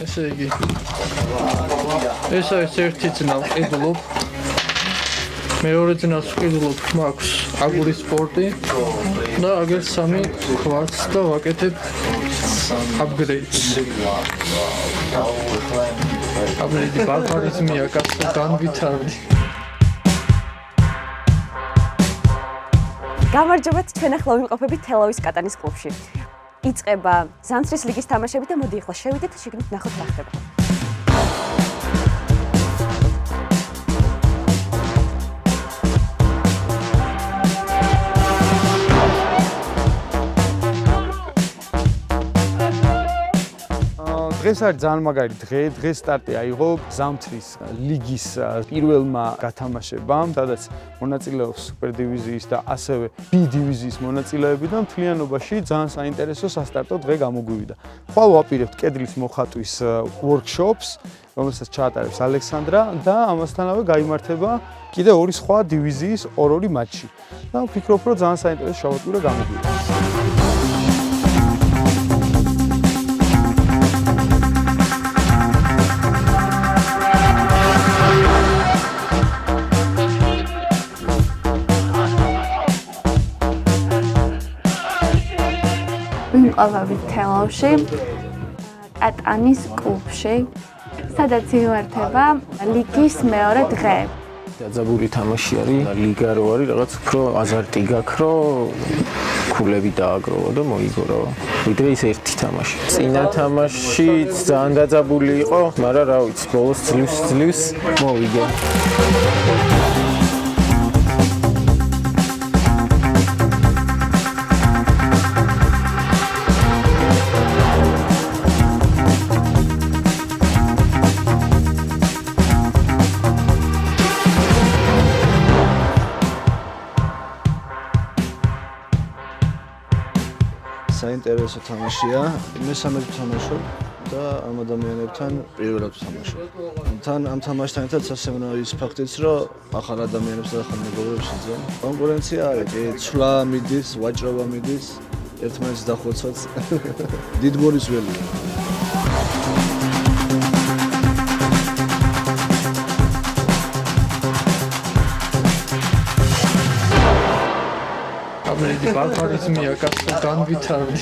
ესე იგი ეს არის ერთი ძნა ვყიდულობ მეორე ძნას ვყიდულობ მაქვს აგურის სპორტი და აგერ სამი ქვაც და ვაკეთებ upgrades აბლედი ბარბარიზმია კაცო განვითარდი გამარჯობათ, ჩვენ ახლა ვიმყოფებით თელავის კატანის კლუბში. იწყება ზამთრის ლიგის თამაშები და მოდი ახლა შევიდეთ შიგნით ნახოთ რა ხდება. დღეს არის ძალიან მაგარი დღე, დღეს სტარტი აიღო ზამთრის ლიგის პირველმა გათამაშებამ, სადაც მონაწილეობს სუპერ დივიზიის და ასევე B დივიზიის მონაწილეები და მთლიანობაში ძალიან საინტერესო სასტარტო დღე გამოგვივიდა. ხვალ ვაპირებთ კედლის მოხატვის workshops, რომელსაც ჩაატარებს ალექსანდრა და ამასთანავე გაიმართება კიდე ორი სხვა დივიზიის ორ-ორი მატჩი. და ვფიქრობ, რომ ძალიან საინტერესო შაბათურა გამოგვივიდა. ვიმყოფებით თელავში, კატანის კლუბში, სადაც იმართება ლიგის მეორე დღე. დაძაბული თამაში არის, ლიგა რო არის, რაღაც უფრო აზარტი გაქვს, რომ ქულები დააგროვა და მოიგო. ვიდრე ის ერთი თამაში. წინა თამაში ძალიან დაძაბული იყო, მაგრამ რა ვიცი, ბოლოს ძლივს მოვიგე. საინტერესო თამაშია. მესამედ ვთამაშობ და ამ ადამიანებთან პირველად ვთამაშობ. თან ამ თამაშთან ერთად სასემნო ის ფაქტიც, რომ ახალ ადამიანებს და ახალ მეგობრებს შეძლო. კონკურენცია არის, კი, ცვლა მიდის, ვაჭრობა მიდის, ერთმანეთს დახოცვაც. დიდ გოლის ველია. აბლედი ბარბარიზმია კაცო განვითარდი